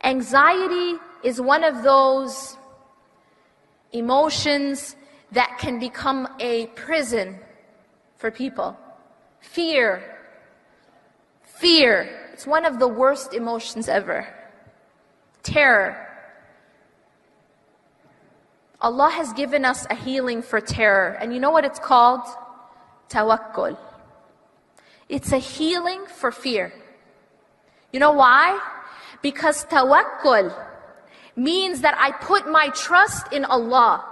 Anxiety is one of those emotions that can become a prison for people. Fear. It's one of the worst emotions ever. Terror. Allah has given us a healing for terror. And you know what it's called? Tawakkul. It's a healing for fear. You know why? Because tawakkul means that I put my trust in Allah.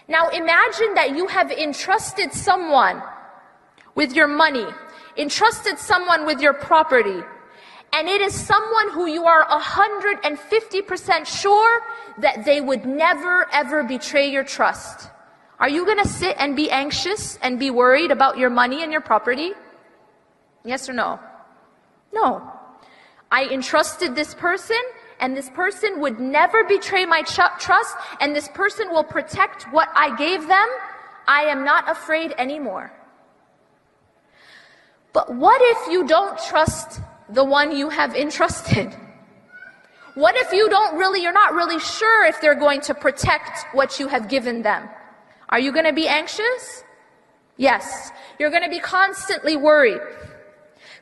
Now imagine that you have entrusted someone with your money, entrusted someone with your property, and it is someone who you are 150% sure that they would never ever betray your trust. Are you going to sit and be anxious and be worried about your money and your property? Yes or no? No. I entrusted this person, and this person would never betray my trust, and this person will protect what I gave them. I am not afraid anymore. But what if you don't trust the one you have entrusted? What if you're not really sure if they're going to protect what you have given them? Are you going to be anxious? Yes. You're going to be constantly worried.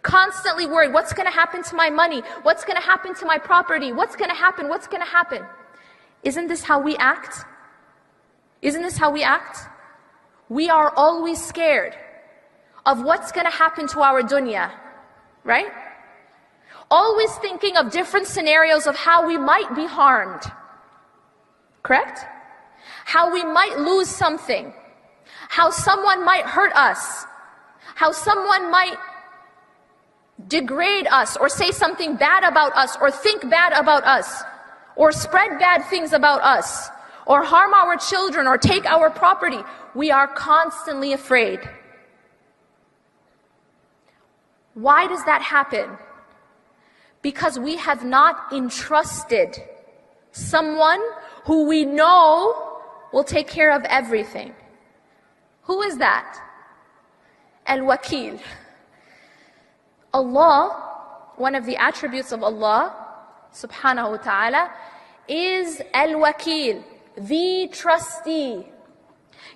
Constantly worried. What's going to happen to my money? What's going to happen to my property? What's going to happen? What's going to happen? Isn't this how we act? Isn't this how we act? We are always scared of what's going to happen to our dunya, right? Always thinking of different scenarios of how we might be harmed. Correct? How we might lose something. How someone might hurt us. How someone might degrade us or say something bad about us or think bad about us or spread bad things about us or harm our children or take our property. We are constantly afraid. Why does that happen? Because we have not entrusted someone who we know will take care of everything. Who is that? Al-Wakil. Allah, one of the attributes of Allah, subhanahu wa ta'ala, is Al-Wakil, the trustee.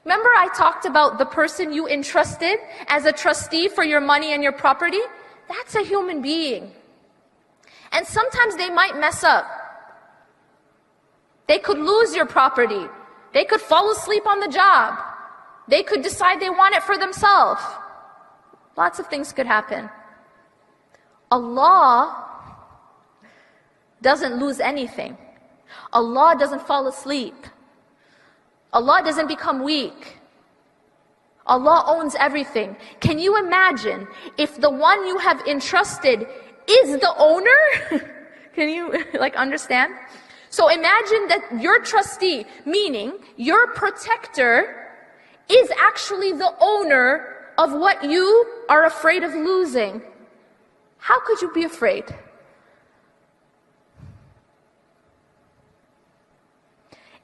Remember I talked about the person you entrusted as a trustee for your money and your property? That's a human being. And sometimes they might mess up. They could lose your property. They could fall asleep on the job. They could decide they want it for themselves. Lots of things could happen. Allah doesn't lose anything. Allah doesn't fall asleep. Allah doesn't become weak. Allah owns everything. Can you imagine if the one you have entrusted is the owner? Can you understand? So imagine that your trustee, meaning your protector, is actually the owner of what you are afraid of losing. How could you be afraid?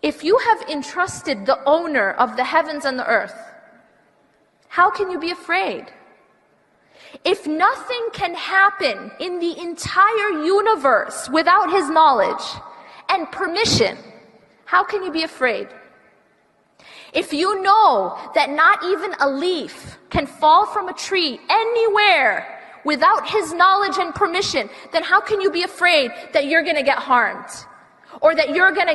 If you have entrusted the owner of the heavens and the earth, how can you be afraid? If nothing can happen in the entire universe without His knowledge and permission, how can you be afraid? If you know that not even a leaf can fall from a tree anywhere without His knowledge and permission, then how can you be afraid that you're going to get harmed? Or that you're going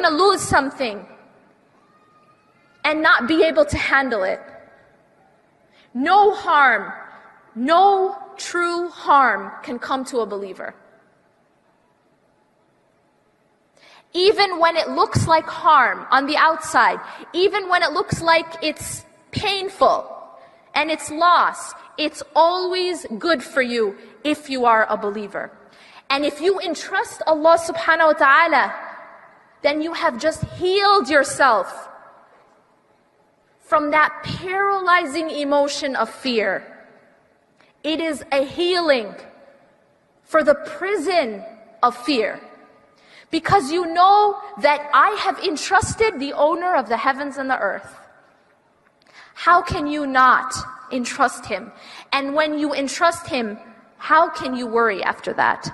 to lose something and not be able to handle it? No harm, no true harm can come to a believer. Even when it looks like harm on the outside, even when it looks like it's painful and it's loss, it's always good for you if you are a believer. And if you entrust Allah subhanahu wa ta'ala, then you have just healed yourself from that paralyzing emotion of fear. It is a healing for the prison of fear. Because you know that I have entrusted the owner of the heavens and the earth. How can you not entrust Him? And when you entrust Him, How can you worry after that?